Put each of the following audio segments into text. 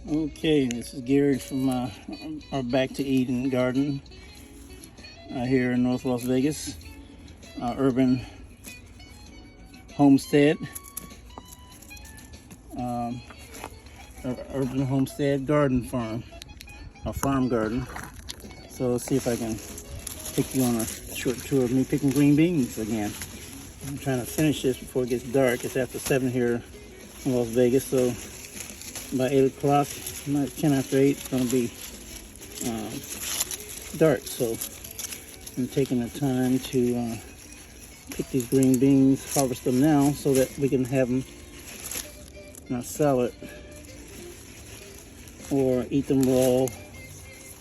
Okay, this is Gary from our Back to Eden garden here in North Las Vegas, urban homestead, um, urban homestead garden farm, a farm garden. So let's see if I can take you on a short tour of me picking green beans again. I'm trying to finish this before it gets dark. It's after 7 here in Las Vegas, so by 8 o'clock, 10 after 8, it's going to be dark. So I'm taking the time to pick these green beans, harvest them now so that we can have them in a salad or eat them raw,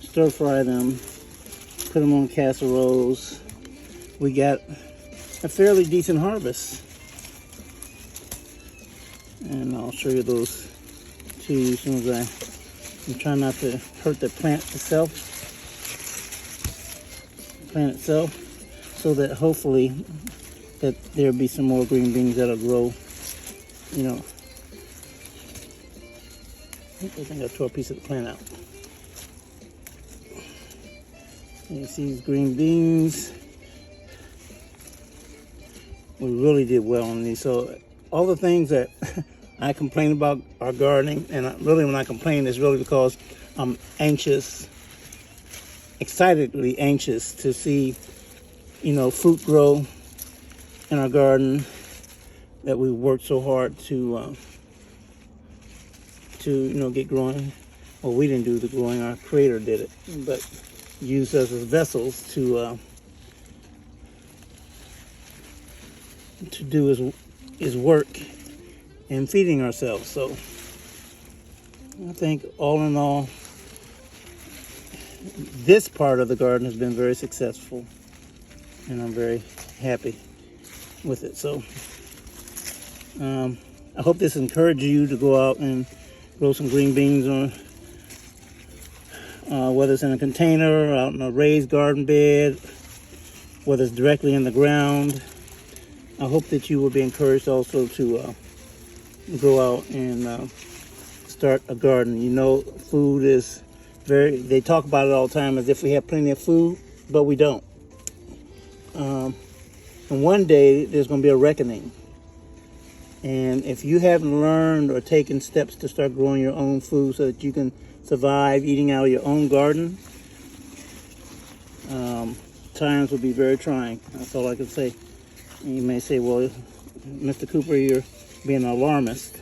stir fry them, put them on casseroles. We got a fairly decent harvest, and I'll show you those to you as soon as I'm trying not to hurt the plant itself, so that hopefully that there'll be some more green beans that'll grow. You know, I think I tore a piece of the plant out. You see these green beans. We really did well on these. So all the things that I complain about our gardening, and really when I complain, it's really because I'm anxious, excitedly anxious to see, fruit grow in our garden that we worked so hard to get growing. Well, we didn't do the growing, our creator did it, but used us as vessels to do his work in feeding ourselves. So I think all in all, this part of the garden has been very successful, and I'm very happy with it. So I hope this encourages you to go out and grow some green beans, or whether it's in a container, out in a raised garden bed, whether it's directly in the ground. I hope that you will be encouraged also to go out and start a garden. Food is they talk about it all the time as if we have plenty of food, but we don't. And one day there's going to be a reckoning. And if you haven't learned or taken steps to start growing your own food so that you can survive eating out of your own garden, times will be very trying. That's all I can say. And you may say, well, Mr. Cooper, you're being an alarmist.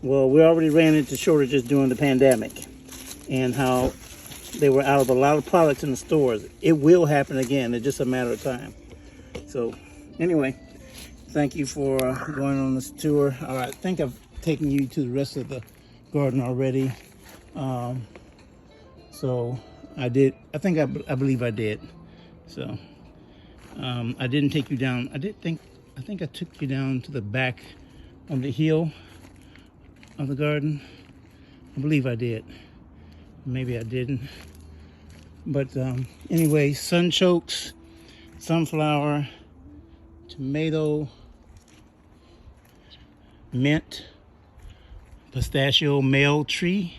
Well, we already ran into shortages during the pandemic and how they were out of a lot of products in the stores. It will happen again. It's just a matter of time. So anyway, thank you for going on this tour. All right, I think I've taken you to the rest of the garden already. So I did. I believe I did. So I didn't take you down. I think I took you down to the back of the hill of the garden. I believe I did. Maybe I didn't. But anyway, sunchokes, sunflower, tomato, mint, pistachio male tree.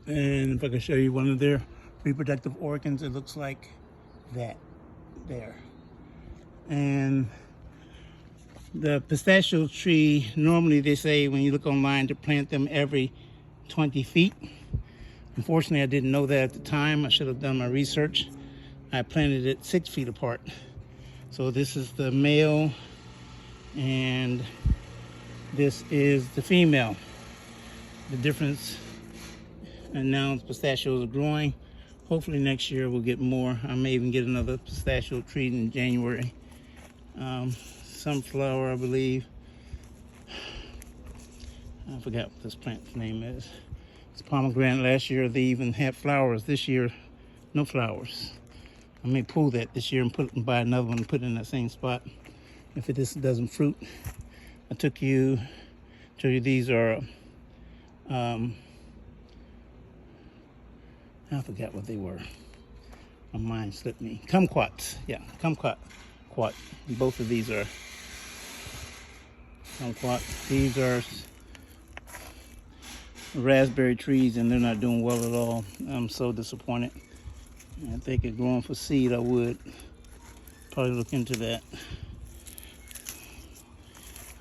And if I can show you one of their reproductive organs, it looks like that there. And the pistachio tree, normally they say when you look online to plant them every 20 feet. Unfortunately, I didn't know that at the time. I should have done my research. I planted it 6 feet apart. So this is the male and this is the female. The difference, and now the pistachios are growing. Hopefully next year we'll get more. I may even get another pistachio tree in January. Sunflower, I believe. I forgot what this plant's name is. It's pomegranate. Last year they even had flowers. This year, no flowers. I may pull that this year and buy another one and put it in that same spot if it just doesn't fruit. I took you, show you these are, I forgot what they were. My mind slipped me. Kumquats. Yeah, kumquat. Both of these are kumquat. These are raspberry trees, and they're not doing well at all. I'm so disappointed. I think if growing for seed, I would probably look into that.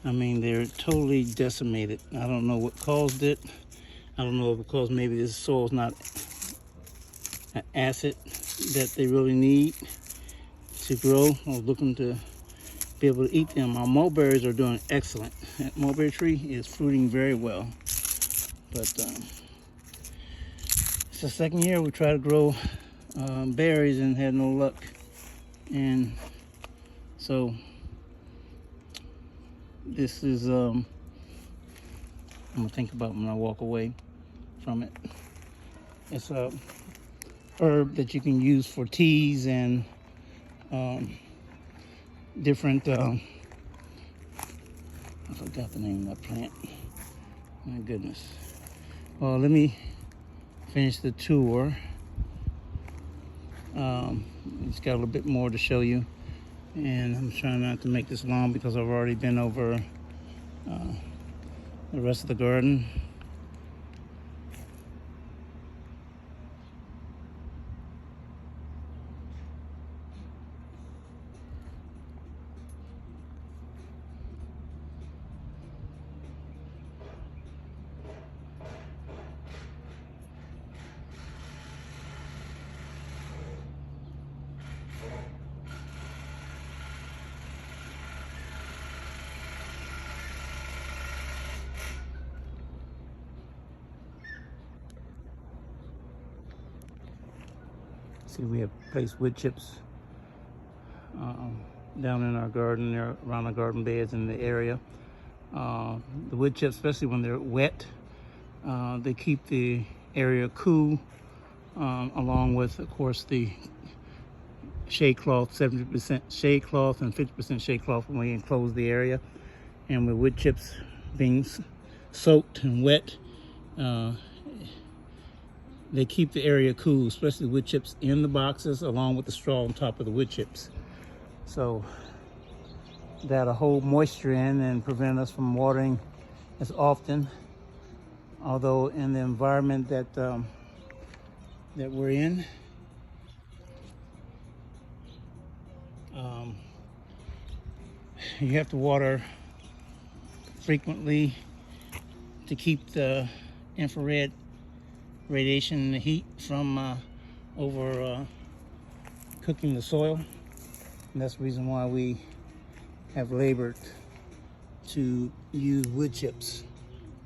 I mean, they're totally decimated. I don't know what caused it. I don't know if because maybe this soil is not an acid that they really need to grow. I was looking to be able to eat them. Our mulberries are doing excellent. That mulberry tree is fruiting very well. But it's the second year we try to grow berries and had no luck. And so this is I'm gonna think about when I walk away from it. It's a herb that you can use for teas and different I forgot the name of that plant. My goodness. Well, let me finish the tour. It's got a little bit more to show you, and I'm trying not to make this long because I've already been over the rest of the garden. See, we have placed wood chips down in our garden, there around our garden beds in the area. The wood chips, especially when they're wet, they keep the area cool, along with, of course, the shade cloth, 70% shade cloth and 50% shade cloth when we enclose the area. And with wood chips being soaked and wet, they keep the area cool, especially wood chips in the boxes along with the straw on top of the wood chips. So that'll hold moisture in and prevent us from watering as often. Although in the environment that we're in, you have to water frequently to keep the infrared radiation and the heat from cooking the soil. And that's the reason why we have labored to use wood chips.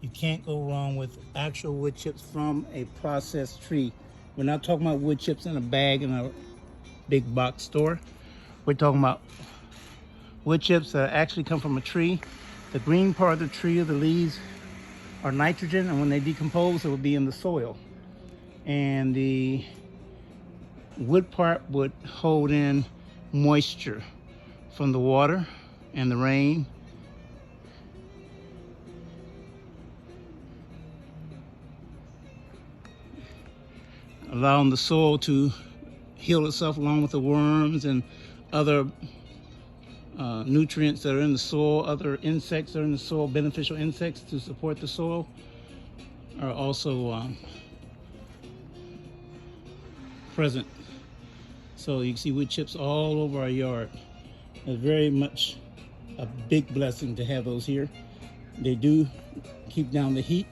You can't go wrong with actual wood chips from a processed tree. We're not talking about wood chips in a bag in a big box store. We're talking about wood chips that actually come from a tree. The green part of the tree, of the leaves, are nitrogen, and when they decompose, it will be in the soil. And the wood part would hold in moisture from the water and the rain. Allowing the soil to heal itself along with the worms and other nutrients that are in the soil, other insects that are in the soil, beneficial insects to support the soil are also present. So you can see wood chips all over our yard. It's very much a big blessing to have those here. They do keep down the heat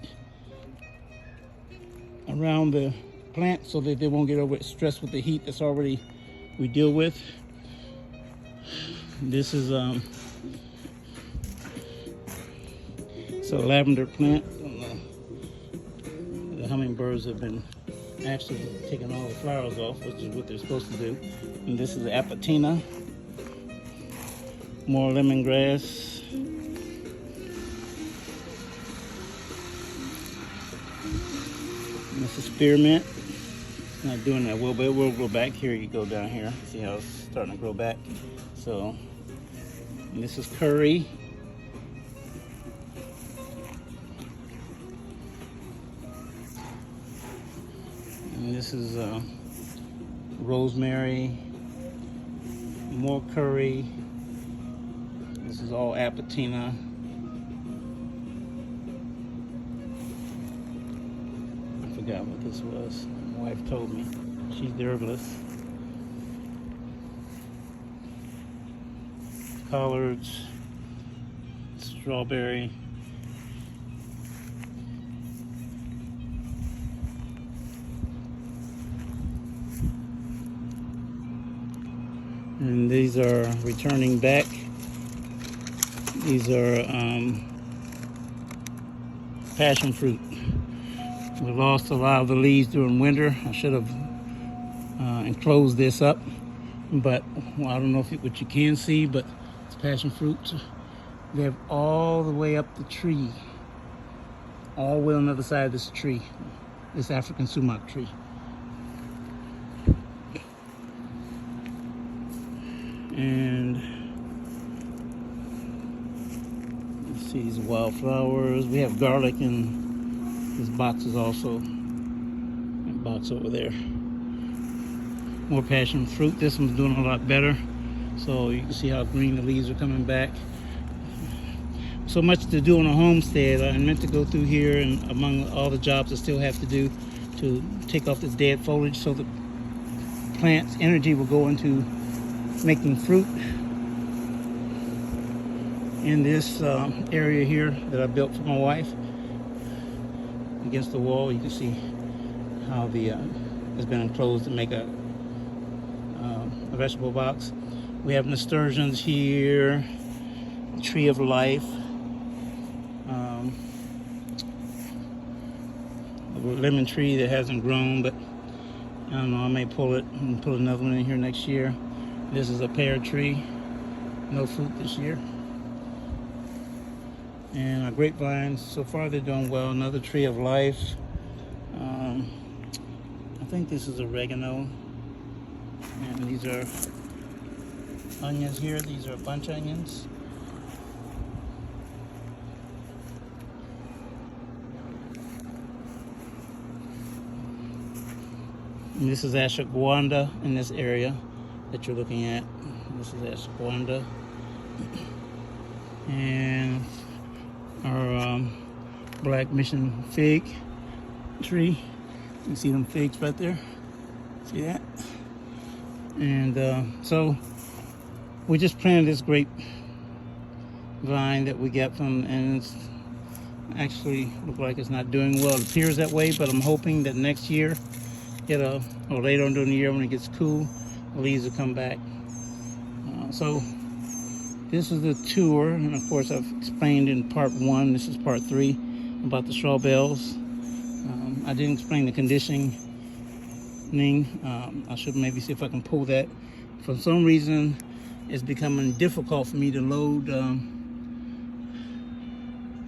around the plant so that they won't get overstressed with the heat that's already we deal with. This is it's a lavender plant. The hummingbirds have been actually taking all the flowers off, which is what they're supposed to do. And this is the apatina, more lemongrass. And this is spearmint. It's not doing that well, but it will grow back. Here you go down here. See how it's starting to grow back. So, and this is curry. And this is rosemary, more curry. This is all apatina. forgot what this was. My wife told me. She's the herbalist. Collards, strawberry. And these are returning back. These are passion fruit. We lost a lot of the leaves during winter. I should have enclosed this up, but well, I don't know what you can see, but it's passion fruit. They have all the way up the tree, all the way on the other side of this tree, this African sumac tree. And let's see these wildflowers. We have garlic in these boxes also. That box over there. More passion fruit. This one's doing a lot better. So you can see how green the leaves are coming back. So much to do on a homestead. I meant to go through here and among all the jobs I still have to do to take off this dead foliage so the plant's energy will go into making fruit. In this area here that I built for my wife, against the wall, you can see how the it's been enclosed to make a vegetable box. We have nasturtiums here, tree of life, a lemon tree that hasn't grown, but I don't know, I may pull it and put another one in here next year. This is a pear tree, no fruit this year. And our grapevines, so far they're doing well. Another tree of life. I think this is oregano. And these are onions here. These are bunch onions. And this is ashwagandha in this area that you're looking at. This is ashwagandha. And our black mission fig tree. You can see them figs right there. See that? And so we just planted this grape vine that we got from, and it's actually look like it's not doing well. It appears that way, but I'm hoping that next year, or later on during the year when it gets cool, the leaves will come back. So this is the tour, and of course I've explained in part 1, this is part 3, about the straw bales. I didn't explain the conditioning. I should maybe see if I can pull that. For some reason, it's becoming difficult for me to load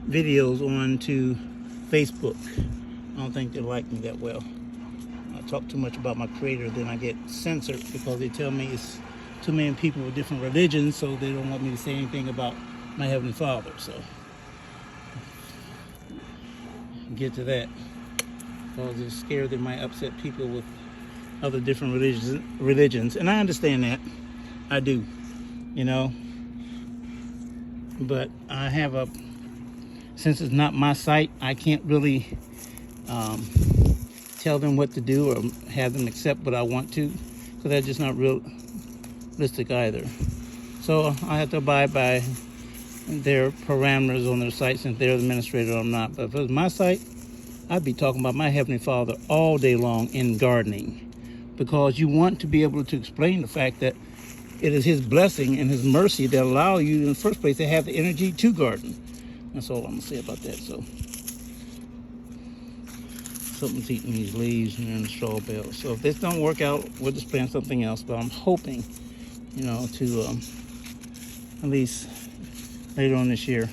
videos onto Facebook. I don't think they like me that well. I talk too much about my creator, then I get censored because they tell me it's too many people with different religions, so they don't want me to say anything about my Heavenly Father. So get to that, because they're scared they might upset people with other different religions, and I understand that. I do, but I have since it's not my site, I can't really tell them what to do or have them accept what I want to, because that's just not realistic either. So I have to abide by their parameters on their site, since they're the administrator. I'm not. But if it was my site, I'd be talking about my Heavenly Father all day long in gardening, because you want to be able to explain the fact that it is His blessing and His mercy that allow you in the first place to have the energy to garden. That's all I'm going to say about that. So something's eating these leaves and the straw bales. So if this don't work out, we'll just plant something else. But I'm hoping, to at least later on this year.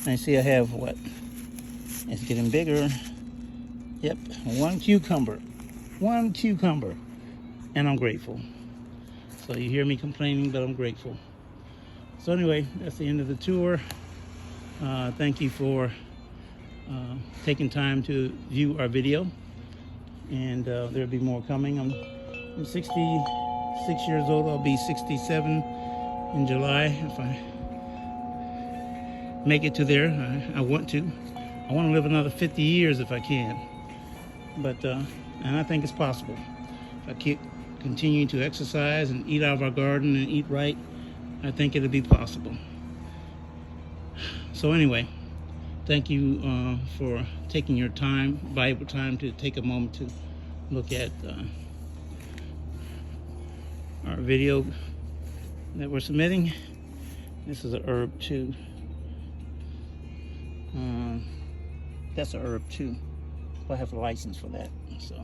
And I see I have what? It's getting bigger. Yep, one cucumber. And I'm grateful. So you hear me complaining, but I'm grateful. So anyway, that's the end of the tour. Thank you for taking time to view our video. And there'll be more coming. I'm 66 years old. I'll be 67 in July if I make it to there. I want to. I want to live another 50 years if I can. But and I think it's possible. If I keep continuing to exercise and eat out of our garden and eat right, I think it'll be possible. So anyway, thank you for taking your time, valuable time, to take a moment to look at our video that we're submitting. This is a herb too. That's a herb too. I have a license for that, so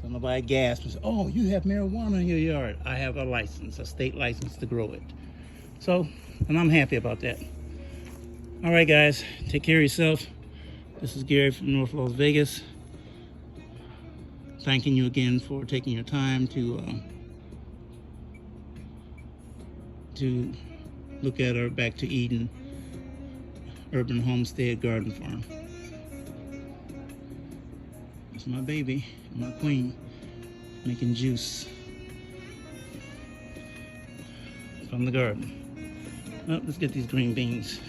nobody gasps and says, "Oh, you have marijuana in your yard." I have a license, a state license to grow it. So, and I'm happy about that. All right, guys, take care of yourself. This is Gary from North Las Vegas. Thanking you again for taking your time to look at our Back to Eden Urban Homestead Garden Farm. It's my baby, my queen, making juice from the garden. Well, let's get these green beans.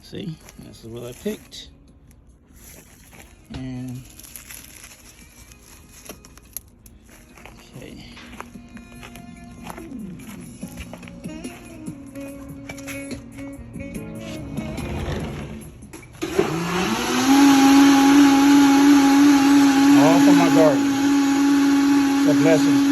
See, this is what I picked. And okay. All from my garden. God bless you.